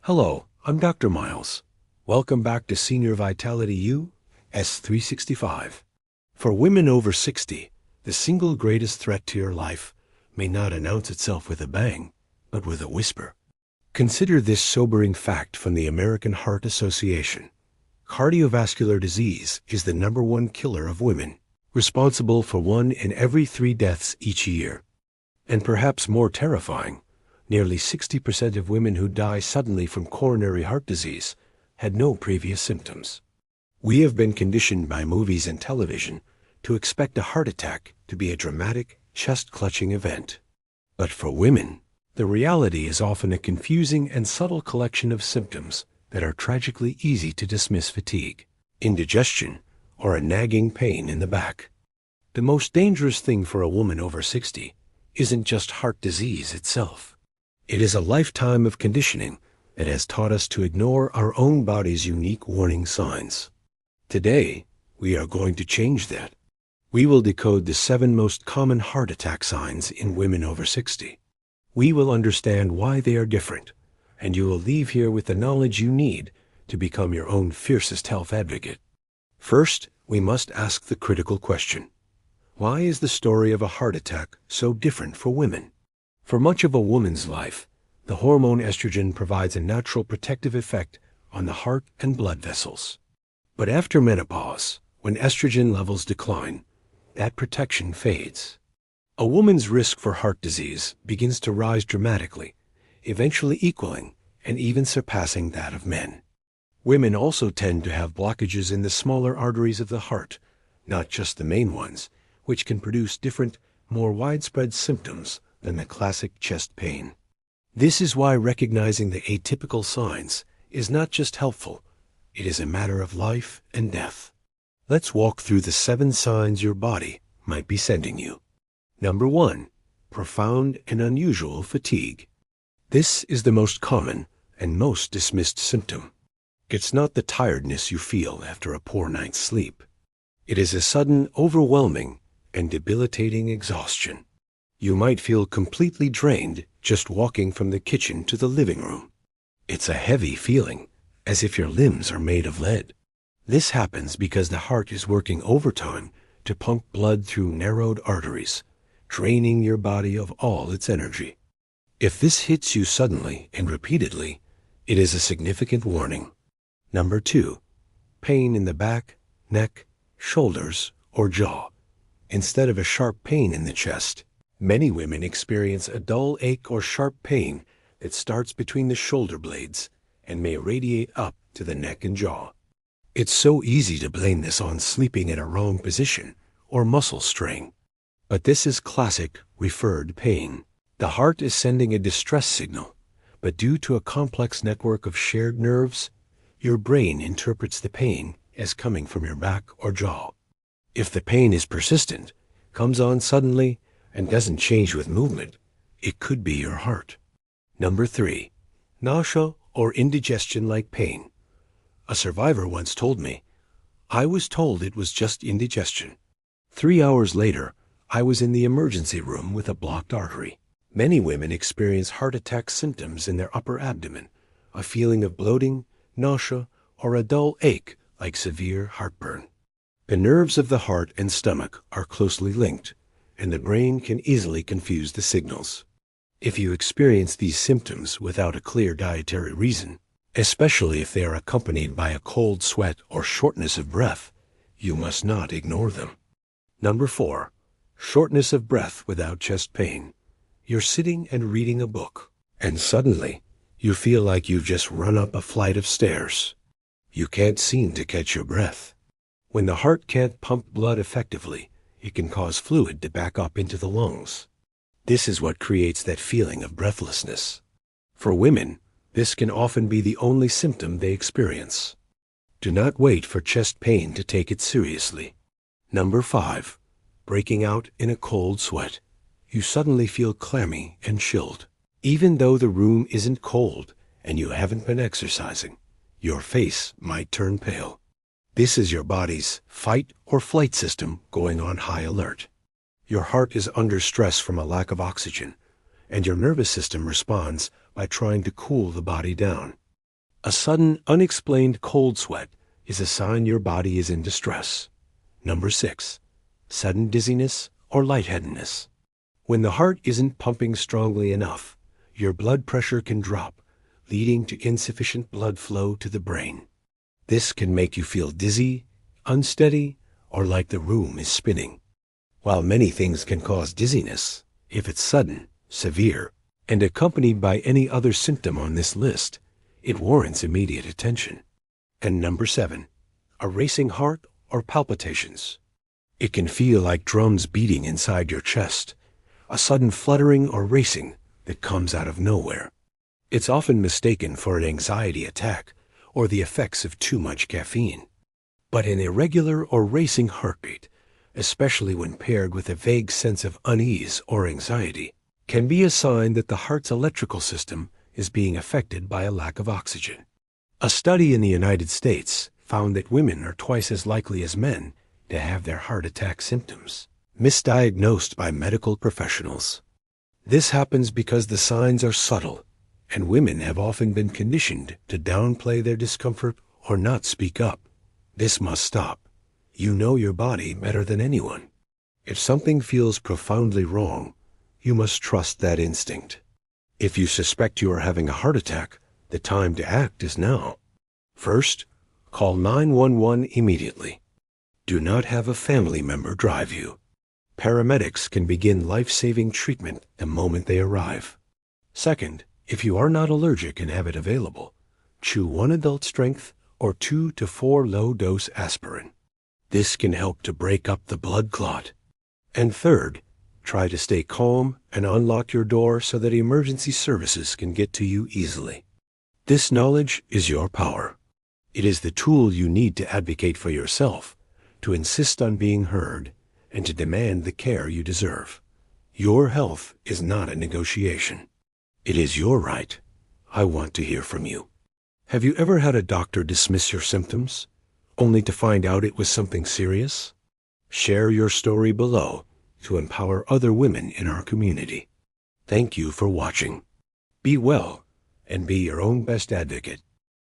Hello, I'm Dr. Miles. Welcome back to Senior Vitality U S365. For women over 60, the single greatest threat to your life may not announce itself with a bang, but with a whisper. Consider this sobering fact from the American Heart Association. Cardiovascular disease is the #1 killer of women, responsible for 1 in every 3 deaths each year. And perhaps more terrifying, nearly 60% of women who die suddenly from coronary heart disease had no previous symptoms. We have been conditioned by movies and television to expect a heart attack to be a dramatic, chest-clutching event. But for women, the reality is often a confusing and subtle collection of symptoms that are tragically easy to dismiss: fatigue, indigestion, or a nagging pain in the back. The most dangerous thing for a woman over 60 isn't just heart disease itself. It is a lifetime of conditioning that has taught us to ignore our own body's unique warning signs. Today, we are going to change that. We will decode the 7 most common heart attack signs in women over 60. We will understand why they are different, and you will leave here with the knowledge you need to become your own fiercest health advocate. First, we must ask the critical question: why is the story of a heart attack so different for women? For much of a woman's life, the hormone estrogen provides a natural protective effect on the heart and blood vessels. But after menopause, when estrogen levels decline, that protection fades. A woman's risk for heart disease begins to rise dramatically, eventually equaling and even surpassing that of men. Women also tend to have blockages in the smaller arteries of the heart, not just the main ones, which can produce different, more widespread symptoms than the classic chest pain. This is why recognizing the atypical signs is not just helpful, it is a matter of life and death. Let's walk through the 7 signs your body might be sending you. Number 1, profound and unusual fatigue. This is the most common and most dismissed symptom. It's not the tiredness you feel after a poor night's sleep. It is a sudden, overwhelming, and debilitating exhaustion. You might feel completely drained just walking from the kitchen to the living room. It's a heavy feeling, as if your limbs are made of lead. This happens because the heart is working overtime to pump blood through narrowed arteries, draining your body of all its energy. If this hits you suddenly and repeatedly, it is a significant warning. Number 2, pain in the back, neck, shoulders, or jaw. Instead of a sharp pain in the chest, many women experience a dull ache or sharp pain that starts between the shoulder blades and may radiate up to the neck and jaw. It's so easy to blame this on sleeping in a wrong position or muscle strain. But this is classic referred pain. The heart is sending a distress signal, but due to a complex network of shared nerves, your brain interprets the pain as coming from your back or jaw. If the pain is persistent, comes on suddenly, and doesn't change with movement, it could be your heart. Number 3, nausea or indigestion-like pain. A survivor once told me, "I was told it was just indigestion. 3 hours later, I was in the emergency room with a blocked artery." Many women experience heart attack symptoms in their upper abdomen, a feeling of bloating, nausea, or a dull ache like severe heartburn. The nerves of the heart and stomach are closely linked, and the brain can easily confuse the signals. If you experience these symptoms without a clear dietary reason, especially if they are accompanied by a cold sweat or shortness of breath, you must not ignore them. Number 4, shortness of breath without chest pain. You're sitting and reading a book, and suddenly you feel like you've just run up a flight of stairs. You can't seem to catch your breath. When the heart can't pump blood effectively, it can cause fluid to back up into the lungs. This is what creates that feeling of breathlessness. For women, this can often be the only symptom they experience. Do not wait for chest pain to take it seriously. Number 5, breaking out in a cold sweat. You suddenly feel clammy and chilled. Even though the room isn't cold and you haven't been exercising, your face might turn pale. This is your body's fight or flight system going on high alert. Your heart is under stress from a lack of oxygen, and your nervous system responds by trying to cool the body down. A sudden, unexplained cold sweat is a sign your body is in distress. Number 6. Sudden dizziness or lightheadedness. When the heart isn't pumping strongly enough, your blood pressure can drop, leading to insufficient blood flow to the brain. This can make you feel dizzy, unsteady, or like the room is spinning. While many things can cause dizziness, if it's sudden, severe, and accompanied by any other symptom on this list, it warrants immediate attention. And number 7, a racing heart or palpitations. It can feel like drums beating inside your chest, a sudden fluttering or racing that comes out of nowhere. It's often mistaken for an anxiety attack or the effects of too much caffeine. But an irregular or racing heartbeat, especially when paired with a vague sense of unease or anxiety, can be a sign that the heart's electrical system is being affected by a lack of oxygen. A study in the United States found that women are twice as likely as men to have their heart attack symptoms misdiagnosed by medical professionals. This happens because the signs are subtle, and women have often been conditioned to downplay their discomfort or not speak up. This must stop. You know your body better than anyone. If something feels profoundly wrong, you must trust that instinct. If you suspect you are having a heart attack, the time to act is now. First, call 911 immediately. Do not have a family member drive you. Paramedics can begin life-saving treatment the moment they arrive. Second, if you are not allergic and have it available, chew 1 adult strength or 2 to 4 low-dose aspirin. This can help to break up the blood clot. And third, try to stay calm and unlock your door so that emergency services can get to you easily. This knowledge is your power. It is the tool you need to advocate for yourself, to insist on being heard, and to demand the care you deserve. Your health is not a negotiation. It is your right. I want to hear from you. Have you ever had a doctor dismiss your symptoms, only to find out it was something serious? Share your story below to empower other women in our community. Thank you for watching. Be well and be your own best advocate.